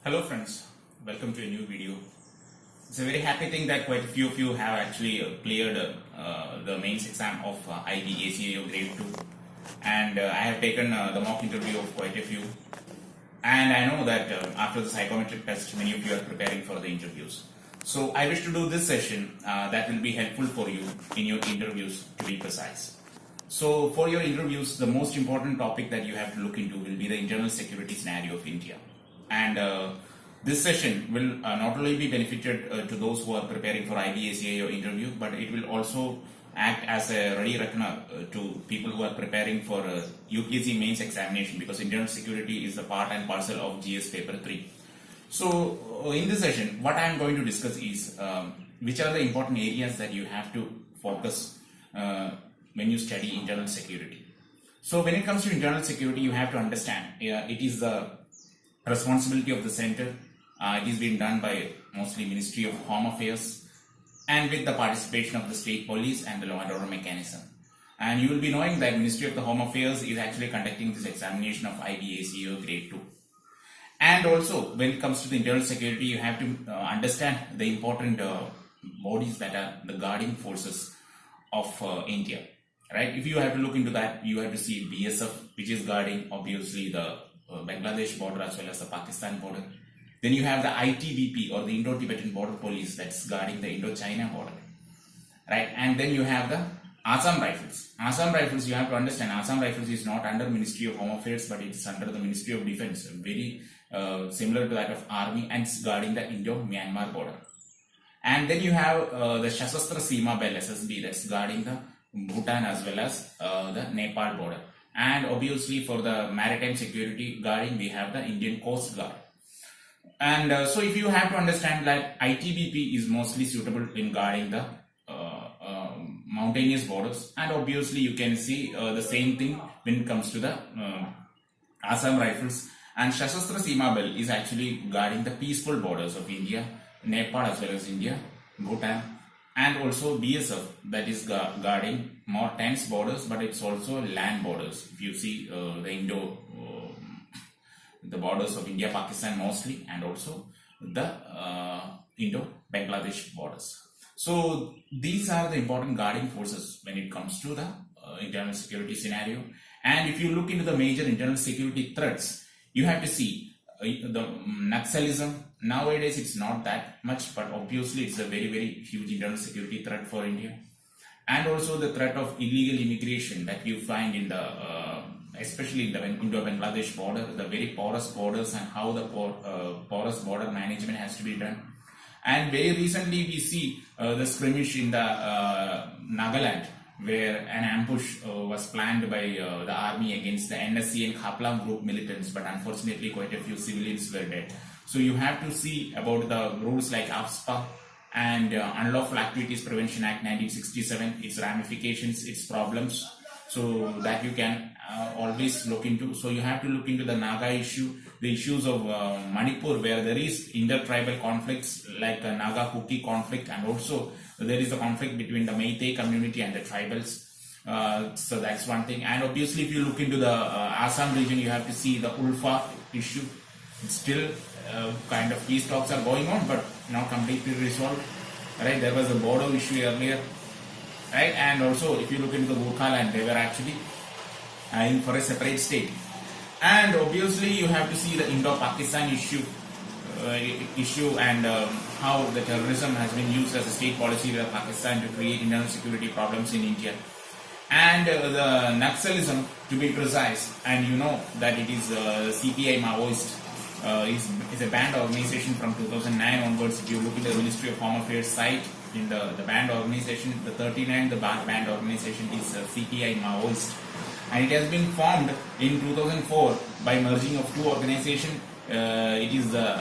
Hello friends, welcome to a new video. It's a very happy thing that quite a few of you have actually cleared the mains exam of IB ACAO grade 2, and I have taken the mock interview of quite a few, and I know that after the psychometric test many of you are preparing for the interviews. So I wish to do this session that will be helpful for you in your interviews, to be precise. So for your interviews, the most important topic that you have to look into will be the internal security scenario of India. And this session will not only be benefited to those who are preparing for IB ACAO interview, but it will also act as a ready reckoner to people who are preparing for UPSC mains examination, because internal security is the part and parcel of GS paper 3. So in this session, what I am going to discuss is which are the important areas that you have to focus when you study internal security. So when it comes to internal security, you have to understand it is the responsibility of the center. It is being done by mostly Ministry of Home Affairs and with the participation of the state police and the law and order mechanism. And you will be knowing that Ministry of the Home Affairs is actually conducting this examination of IB ACAO grade 2. And also when it comes to the internal security, you have to understand the important bodies that are the guarding forces of India. Right? If you have to look into that, you have to see BSF, which is guarding obviously the Bangladesh border as well as the Pakistan border. Then you have the ITBP, or the Indo-Tibetan Border Police, that's guarding the Indo-China border. Right? And then you have the Assam Rifles. Assam Rifles, you have to understand, Assam Rifles is not under Ministry of Home Affairs, but it's under the Ministry of Defense, very similar to that of Army, and it's guarding the Indo-Myanmar border. And then you have the Shasastra Seema Bal SSB, that's guarding the Bhutan as well as the Nepal border. And obviously for the maritime security guarding, we have the Indian Coast Guard. And so if you have to understand that ITBP is mostly suitable in guarding the mountainous borders, and obviously you can see the same thing when it comes to the Assam Rifles. And Shasastra Seema Bal is actually guarding the peaceful borders of India, Nepal as well as India, Bhutan. And also BSF, that is guarding more tense borders, but it's also land borders. If you see the borders of India, Pakistan mostly, and also the Indo-Bangladesh borders. So these are the important guarding forces when it comes to the internal security scenario. And if you look into the major internal security threats, you have to see the Naxalism. Nowadays it's not that much, but obviously it's a very, very huge internal security threat for India. And also the threat of illegal immigration that you find in the especially in the Indo-Bangladesh border, the very porous borders, and how the porous border management has to be done. And very recently we see the skirmish in the Nagaland, where an ambush was planned by the army against the NSC and Khaplam group militants, but unfortunately quite a few civilians were dead. So you have to see about the rules like AFSPA and Unlawful Activities Prevention Act 1967, its ramifications, its problems, so that you can always look into. So you have to look into the Naga issue, the issues of Manipur, where there is intertribal conflicts like the Naga-Kuki conflict, and also there is a conflict between the Meitei community and the tribals. So that's one thing. And obviously if you look into the Assam region, you have to see the Ulfa issue. It's still kind of peace talks are going on, but not completely resolved. Right? There was a Bodo issue earlier. Right? And also if you look into the Gorkhaland, they were actually in for a separate state. And obviously you have to see the Indo-Pakistan issue and how the terrorism has been used as a state policy by Pakistan to create internal security problems in India. And the Naxalism, to be precise, and you know that it is CPI Maoist, is a banned organization from 2009 onwards. If you look at the Ministry of Home Affairs site, in the banned organization, the 39, the banned organization is CPI Maoist. And it has been formed in 2004 by merging of two organizations. It is the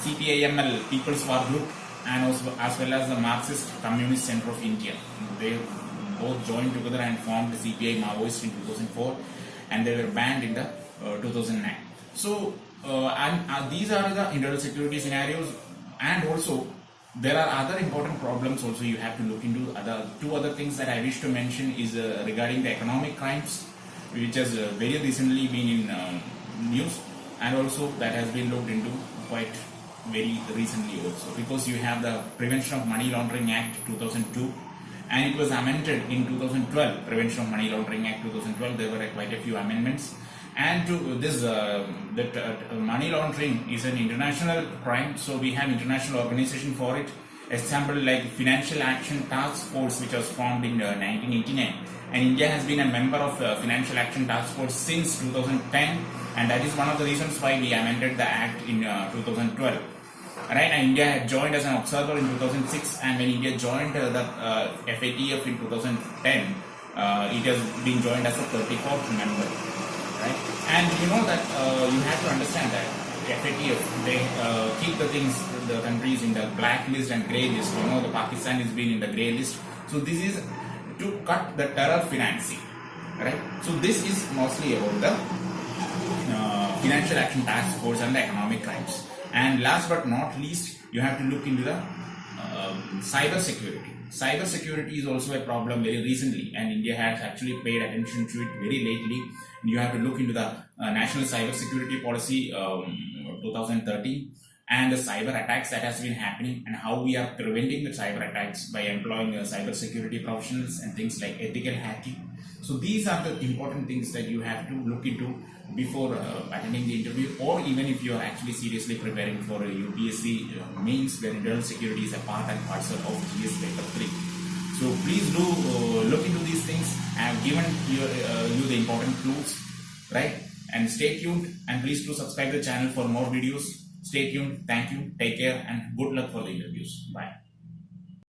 CPIML People's War Group, and also as well as the Marxist Communist Center of India. They both joined together and formed the CPI Maoist in 2004, and they were banned in the 2009. So these are the internal security scenarios. And also there are other important problems also you have to look into. Two other things that I wish to mention is regarding the economic crimes, which has very recently been in news. and also that has been looked into quite very recently also, because you have the Prevention of Money Laundering Act 2002, and it was amended in 2012. Prevention of Money Laundering Act 2012, there were quite a few amendments, and to this money laundering is an international crime, so we have international organization for it. Example like Financial Action Task Force, which was formed in 1989, and India has been a member of Financial Action Task Force since 2010, and that is one of the reasons why we amended the act in 2012. Right, and India had joined as an observer in 2006, and when India joined the FATF in 2010, it has been joined as a 34th member. Right, and you know that you have to understand that FATF, they keep the countries in the black list and grey list. You know, the Pakistan is being in the grey list. So this is to cut the terror financing, right? So this is mostly about the Financial Action Task Force and the economic crimes. And last but not least, you have to look into the cyber security. Cyber security is also a problem very recently, and India has actually paid attention to it very lately. You have to look into the National Cyber Security Policy 2013, and the cyber attacks that has been happening, and how we are preventing the cyber attacks by employing cyber security professionals and things like ethical hacking. So these are the important things that you have to look into before attending the interview, or even if you are actually seriously preparing for a UPSC mains, where internal security is a part and parcel of GS paper 3. So please do look into these things. I have given you the important clues, right? And stay tuned, and please do subscribe the channel for more videos. Stay tuned. Thank you. Take care, and good luck for the interviews. Bye.